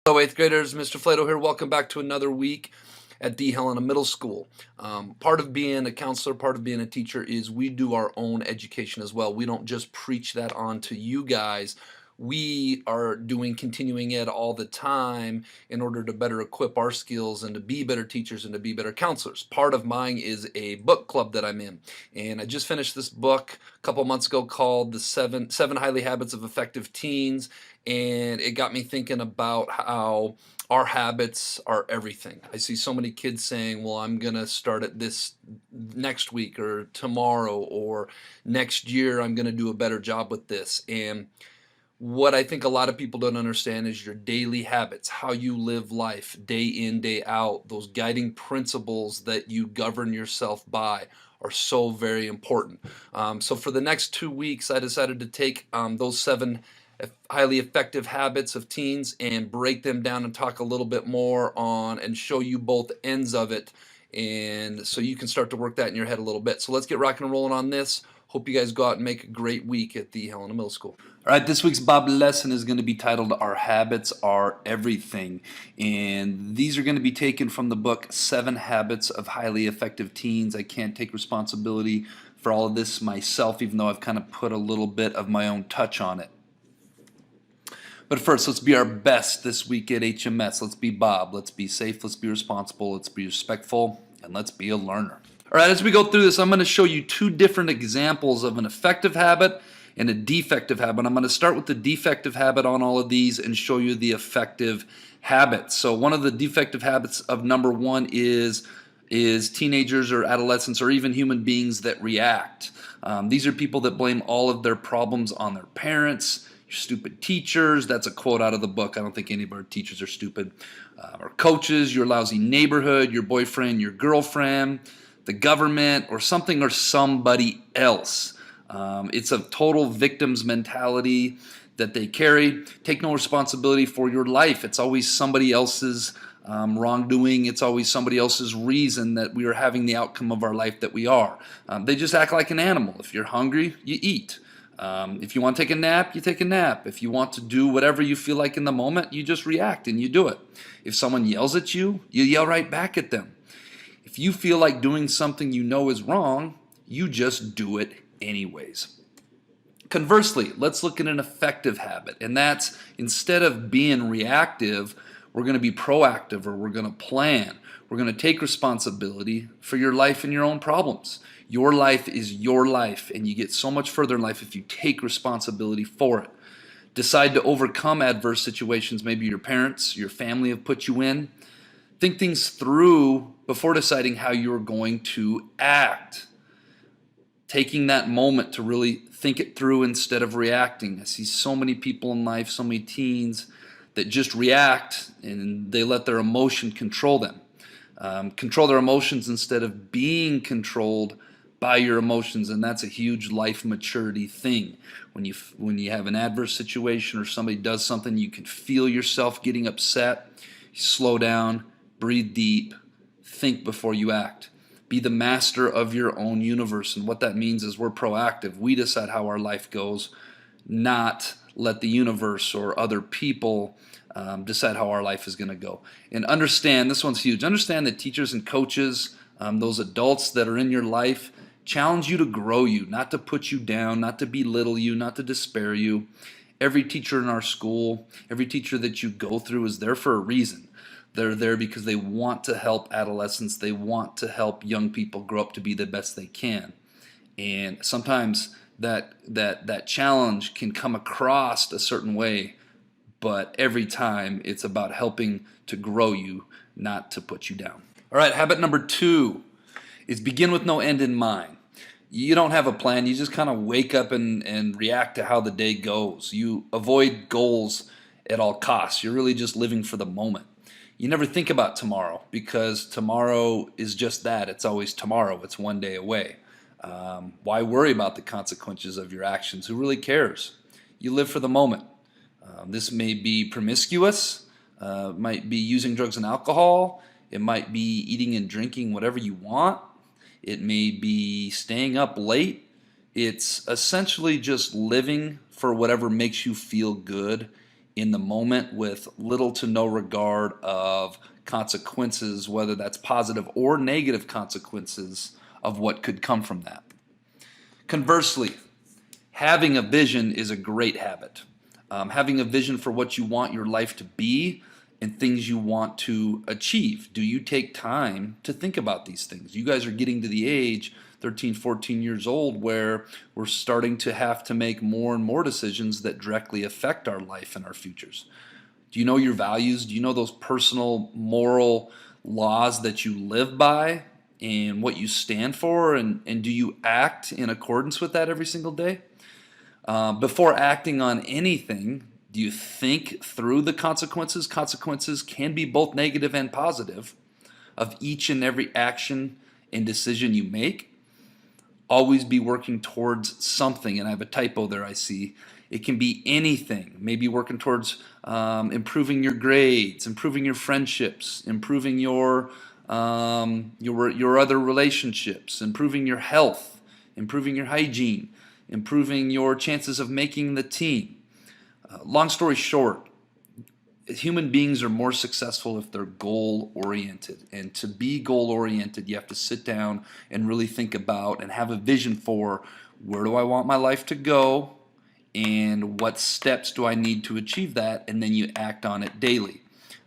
Hello, 8th graders. Mr. Flato here. Welcome back to another week at the Helena Middle School. Part of being a counselor, part of being a teacher is we do our own education as well. We don't just preach that on to you guys. We are doing continuing ed all the time in order to better equip our skills and to be better teachers and to be better counselors. Part of mine is a book club that I'm in, and I just finished this book a couple months ago called The Seven Highly Habits of Effective Teens, and it got me thinking about how our habits are everything. I see so many kids saying, well, I'm going to start at this next week or tomorrow or next year, I'm going to do a better job with this. And what I think a lot of people don't understand is your daily habits, how you live life day in, day out. Those guiding principles that you govern yourself by are so very important. So for the next 2 weeks, I decided to take those 7 highly effective habits of teens and break them down and talk a little bit more on and show you both ends of it, and so you can start to work that in your head a little bit. So let's get rocking and rolling on this. Hope you guys go out and make a great week at the Helena Middle School. All right, this week's Bob lesson is going to be titled Our Habits Are Everything. And these are going to be taken from the book 7 Habits of Highly Effective Teens. I can't take responsibility for all of this myself, even though I've kind of put a little bit of my own touch on it. But first, let's be our best this week at HMS. Let's be Bob. Let's be safe. Let's be responsible. Let's be respectful. And let's be a learner. All right, as we go through this, I'm going to show you 2 different examples of an effective habit and a defective habit. I'm going to start with the defective habit on all of these and show you the effective habits. So one of the defective habits of number 1 is teenagers or adolescents or even human beings that react. These are people that blame all of their problems on their parents, your stupid teachers. That's a quote out of the book. I don't think any of our teachers are stupid. Or coaches, your lousy neighborhood, your boyfriend, your girlfriend, the government, or something or somebody else. It's a total victim's mentality that they carry. Take no responsibility for your life. It's always somebody else's wrongdoing. It's always somebody else's reason that we are having the outcome of our life that we are. They just act like an animal. If you're hungry, you eat. If you want to take a nap, you take a nap. If you want to do whatever you feel like in the moment, you just react and you do it. If someone yells at you, you yell right back at them. If you feel like doing something you know is wrong, you just do it anyways. Conversely, let's look at an effective habit, and that's instead of being reactive, we're going to be proactive, or we're going to plan. We're going to take responsibility for your life and your own problems. Your life is your life, and you get so much further in life if you take responsibility for it. Decide to overcome adverse situations maybe your parents, your family have put you in. Think things through before deciding how you're going to act. Taking that moment to really think it through instead of reacting. I see so many people in life, so many teens that just react and they let their emotion control them. Control their emotions instead of being controlled by your emotions, and that's a huge life maturity thing. When you have an adverse situation or somebody does something, you can feel yourself getting upset. You slow down, breathe deep, think before you act. Be the master of your own universe, and what that means is we're proactive. We decide how our life goes, not let the universe or other people decide how our life is going to go. And understand, this one's huge, understand that teachers and coaches, those adults that are in your life, challenge you to grow you, not to put you down, not to belittle you, not to despair you. Every teacher in our school, every teacher that you go through is there for a reason. They're there because they want to help adolescents. They want to help young people grow up to be the best they can. And sometimes that challenge can come across a certain way, but every time it's about helping to grow you, not to put you down. All right, habit number 2 is begin with no end in mind. You don't have a plan. You just kind of wake up and react to how the day goes. You avoid goals at all costs. You're really just living for the moment. You never think about tomorrow because tomorrow is just that. It's always tomorrow. It's one day away. Why worry about the consequences of your actions? Who really cares? You live for the moment. This may be promiscuous. Might be using drugs and alcohol. It might be eating and drinking whatever you want. It may be staying up late. It's essentially just living for whatever makes you feel good in the moment with little to no regard of consequences, whether that's positive or negative consequences of what could come from that. Conversely, having a vision is a great habit. Having a vision for what you want your life to be and things you want to achieve. Do you take time to think about these things? You guys are getting to the age, 13, 14 years old, where we're starting to have to make more and more decisions that directly affect our life and our futures. Do you know your values? Do you know those personal moral laws that you live by and what you stand for? And do you act in accordance with that every single day? Before acting on anything, do you think through the consequences? Consequences can be both negative and positive of each and every action and decision you make. Always be working towards something. And I have a typo there, I see. It can be anything. Maybe working towards improving your grades, improving your friendships, improving your other relationships, improving your health, improving your hygiene, improving your chances of making the team. Long story short, human beings are more successful if they're goal oriented. And to be goal oriented, you have to sit down and really think about and have a vision for, where do I want my life to go and what steps do I need to achieve that, and then you act on it daily.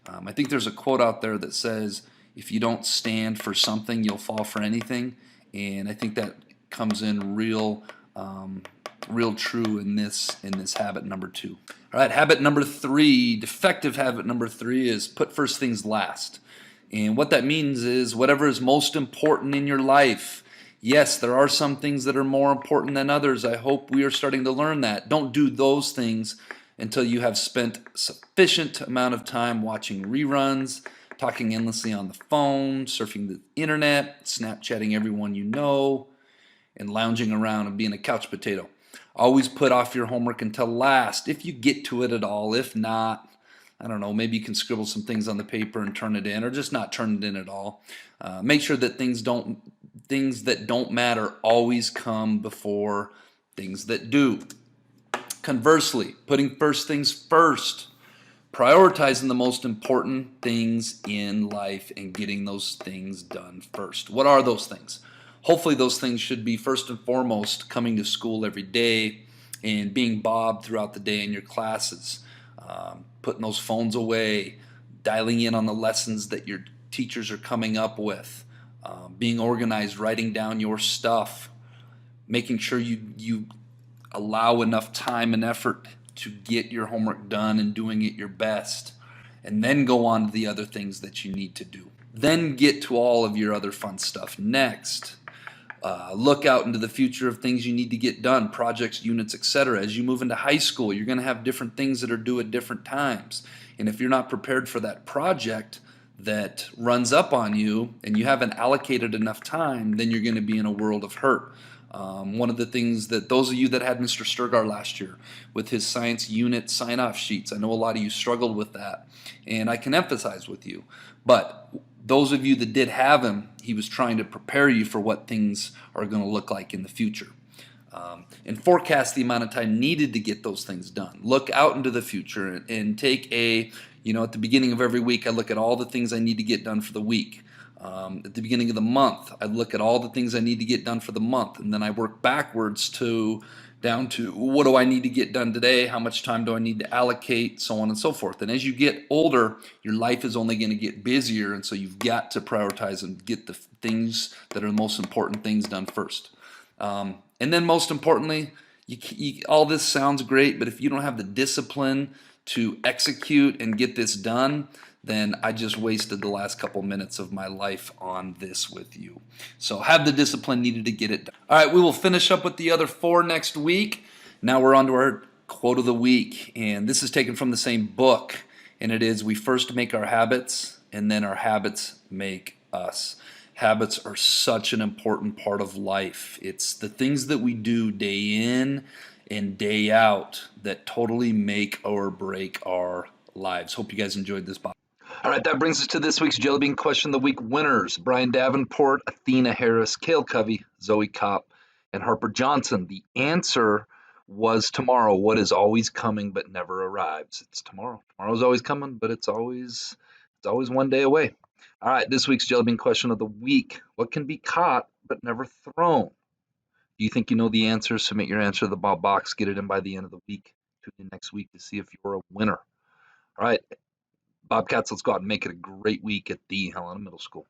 I think there's a quote out there that says, if you don't stand for something, you'll fall for anything. And I think that comes in real true in this habit number 2. All right, habit number 3, defective habit number 3 is put first things last. And what that means is whatever is most important in your life. Yes, there are some things that are more important than others. I hope we are starting to learn that. Don't do those things until you have spent sufficient amount of time watching reruns, talking endlessly on the phone, surfing the internet, Snapchatting everyone you know, and lounging around and being a couch potato. Always put off your homework until last, if you get to it at all. If not, I don't know, maybe you can scribble some things on the paper and turn it in, or just not turn it in at all. Make sure that things that don't matter always come before things that do. Conversely, putting first things first, prioritizing the most important things in life and getting those things done first. What are those things? Hopefully those things should be first and foremost coming to school every day and being Bob throughout the day in your classes, putting those phones away, dialing in on the lessons that your teachers are coming up with, being organized, writing down your stuff, making sure you allow enough time and effort to get your homework done and doing it your best, and then go on to the other things that you need to do. Then get to all of your other fun stuff next. Look out into the future of things you need to get done, projects, units, etc. As you move into high school, you're going to have different things that are due at different times. And if you're not prepared for that project that runs up on you and you haven't allocated enough time, then you're going to be in a world of hurt. One of the things that those of you that had Mr. Sturgar last year with his science unit sign-off sheets, I know a lot of you struggled with that, and I can empathize with you. But those of you that did have him, he was trying to prepare you for what things are going to look like in the future. And forecast the amount of time needed to get those things done. Look out into the future and take at the beginning of every week, I look at all the things I need to get done for the week. At the beginning of the month, I look at all the things I need to get done for the month, and then I work backwards down to what do I need to get done today, how much time do I need to allocate, so on and so forth. And as you get older, your life is only going to get busier, and so you've got to prioritize and get the things that are the most important things done first. And then most importantly, all this sounds great, but if you don't have the discipline to execute and get this done, then I just wasted the last couple minutes of my life on this with you. So have the discipline needed to get it done. All right, we will finish up with the other 4 next week. Now we're on to our quote of the week, and this is taken from the same book, and it is, we first make our habits, and then our habits make us. Habits are such an important part of life. It's the things that we do day in and day out that totally make or break our lives. Hope you guys enjoyed this. All right, that brings us to this week's Jelly Bean Question of the Week winners. Brian Davenport, Athena Harris, Cale Covey, Zoe Kopp, and Harper Johnson. The answer was tomorrow what is always coming but never arrives? It's tomorrow. Tomorrow's always coming, but it's always one day away. All right, this week's Jelly Bean question of the week. What can be caught but never thrown? Do you think you know the answer? Submit your answer to the Bob box. Get it in by the end of the week. Tune in next week to see if you're a winner. All right, Bobcats, let's go out and make it a great week at the Helena Middle School.